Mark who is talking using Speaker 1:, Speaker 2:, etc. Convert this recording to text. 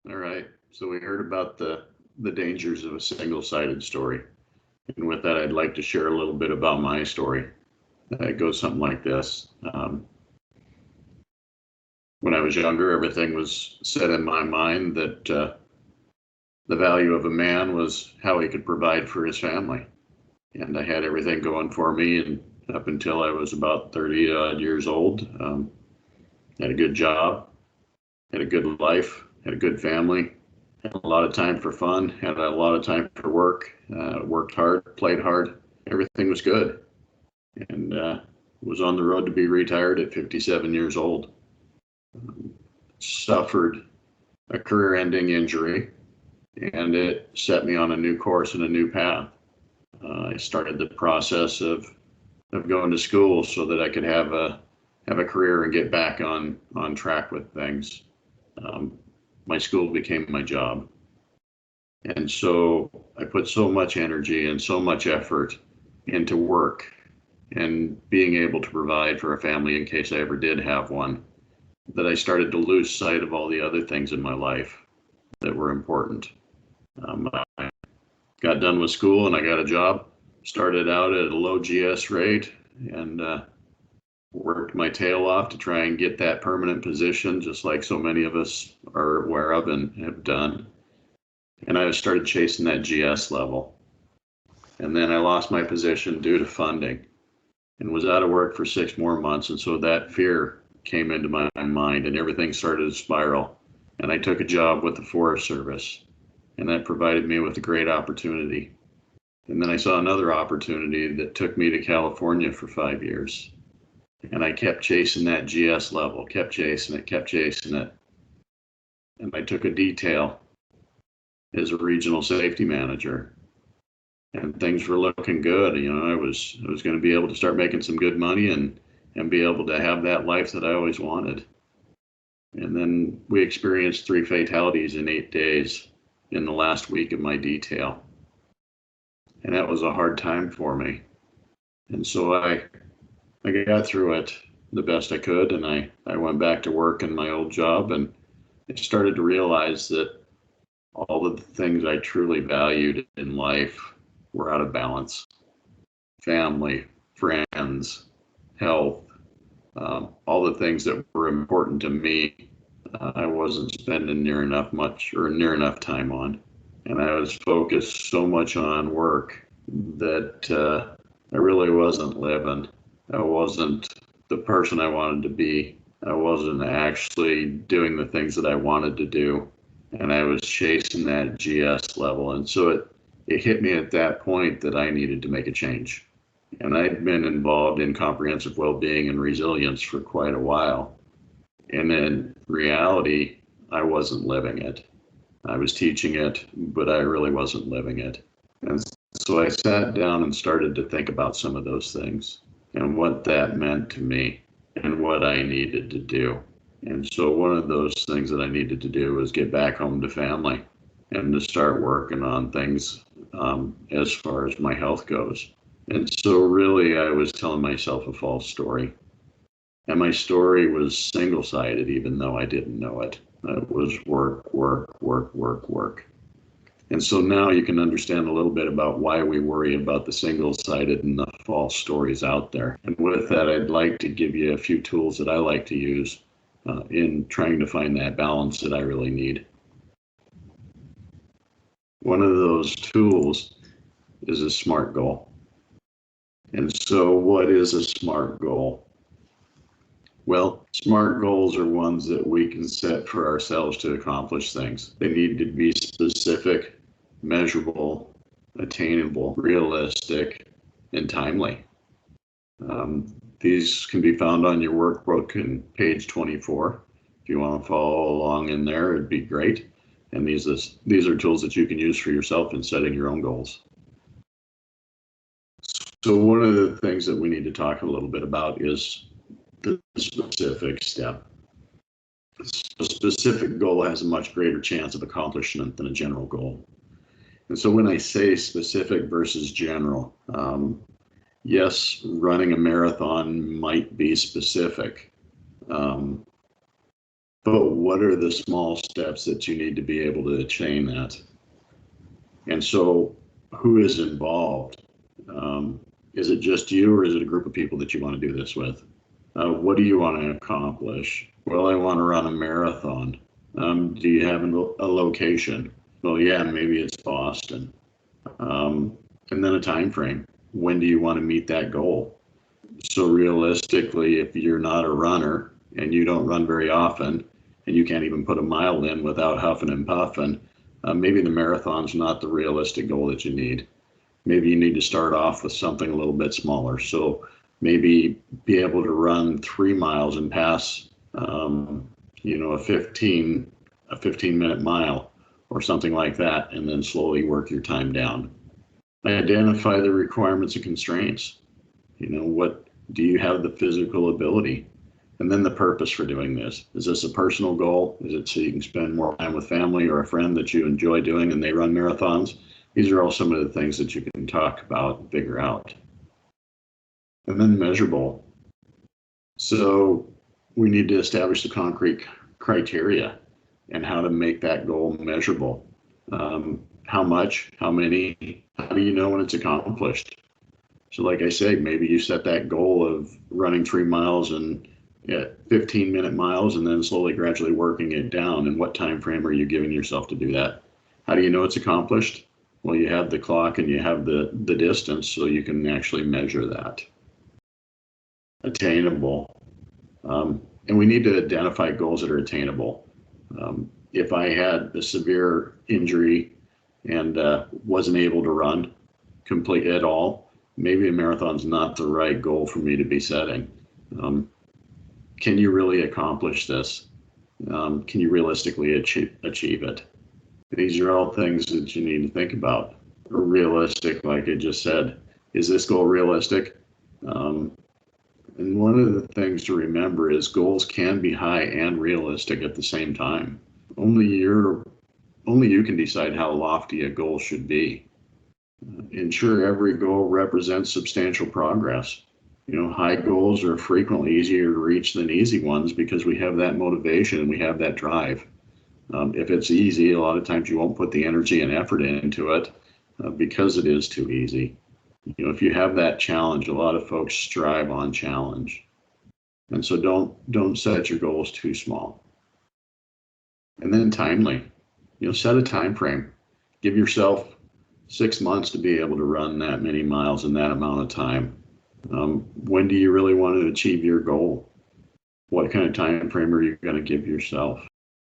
Speaker 1: All right. So we heard about the dangers of a single-sided story. And with that, I'd like to share a little bit about my story. It goes something like this. When I was younger, everything was set in my mind that the value of a man was how he could provide for his family. And I had everything going for me, and up until I was about 30 odd years old. Had a good job, had a good life, had a good family, had a lot of time for fun, had a lot of time for work, worked hard, played hard. Everything was good, and was on the road to be retired at 57 years old. Suffered a career-ending injury, and it set me on a new course and a new path. I started the process of going to school so that I could have a career and get back on track with things. My school became my job. And so I put so much energy and so much effort into work and being able to provide for a family in case I ever did have one, that I started to lose sight of all the other things in my life that were important. I got done with school and I got a job, started out at a low GS rate, and worked my tail off to try and get that permanent position, just like so many of us are aware of and have done. And I started chasing that GS level. And then I lost my position due to funding and was out of work for 6 more months. And so that fear came into my mind and everything started to spiral. And I took a job with the Forest Service, and that provided me with a great opportunity. And then I saw another opportunity that took me to California for 5 years. And I kept chasing that GS level, kept chasing it. And I took a detail as a regional safety manager, and things were looking good. You know, I was going to be able to start making some good money and be able to have that life that I always wanted. And then we experienced 3 fatalities in 8 days in the last week of my detail. And that was a hard time for me. And so I got through it the best I could, and I went back to work in my old job, and I started to realize that all of the things I truly valued in life were out of balance. Family, friends, health, all the things that were important to me, I wasn't spending near enough time on. And I was focused so much on work that I really wasn't living. I wasn't the person I wanted to be. I wasn't actually doing the things that I wanted to do. And I was chasing that GS level. And so it hit me at that point that I needed to make a change. And I'd been involved in comprehensive well-being and resilience for quite a while. And in reality, I wasn't living it. I was teaching it, but I really wasn't living it. And so I sat down and started to think about some of those things and what that meant to me and what I needed to do. And so one of those things that I needed to do was get back home to family and to start working on things as far as my health goes. And so really I was telling myself a false story. And my story was single-sided, even though I didn't know it. It was work, work, work, work, work. And so now you can understand a little bit about why we worry about the single-sided and the false stories out there. And with that, I'd like to give you a few tools that I like to use in trying to find that balance that I really need. One of those tools is a SMART goal. And so what is a SMART goal? Well, SMART goals are ones that we can set for ourselves to accomplish things. They need to be specific, measurable, attainable, realistic, and timely. These can be found on your workbook in page 24. If you want to follow along in there, it'd be great. And these are tools that you can use for yourself in setting your own goals. So one of the things that we need to talk a little bit about is the specific step. A specific goal has a much greater chance of accomplishment than a general goal. And so when I say specific versus general, yes, running a marathon might be specific, but what are the small steps that you need to be able to attain that? And so who is involved? Is it just you, or is it a group of people that you want to do this with? What do you want to accomplish? Well, I want to run a marathon. Do you have a location? Well, yeah, maybe it's Boston. And then a time frame. When do you want to meet that goal? So realistically, if you're not a runner and you don't run very often, and you can't even put a mile in without huffing and puffing, maybe the marathon's not the realistic goal that you need. Maybe you need to start off with something a little bit smaller. So maybe be able to run 3 miles and pass, a 15-minute mile or something like that, and then slowly work your time down. Identify the requirements and constraints. What do you have the physical ability? And then the purpose for doing this. Is this a personal goal? Is it so you can spend more time with family or a friend that you enjoy doing and they run marathons? These are all some of the things that you can talk about and figure out. And then measurable. So we need to establish the concrete criteria and how to make that goal measurable. How much, how many, how do you know when it's accomplished? So like I say, maybe you set that goal of running 3 miles and 15-minute miles, and then slowly, gradually working it down. And what time frame are you giving yourself to do that? How do you know it's accomplished? Well, you have the clock and you have the distance, so you can actually measure that. Attainable. And we need to identify goals that are attainable. If I had a severe injury and wasn't able to run complete at all, maybe a marathon's not the right goal for me to be setting. Can you really accomplish this? Can you realistically achieve it? These are all things that you need to think about. Realistic, like I just said, is this goal realistic? And one of the things to remember is goals can be high and realistic at the same time. Only you can decide how lofty a goal should be. Ensure every goal represents substantial progress. High goals are frequently easier to reach than easy ones because we have that motivation and we have that drive. If it's easy, a lot of times you won't put the energy and effort into it because it is too easy. If you have that challenge, a lot of folks strive on challenge. And so don't set your goals too small. And then timely, set a time frame. Give yourself 6 months to be able to run that many miles in that amount of time. When do you really want to achieve your goal? What kind of time frame are you going to give yourself?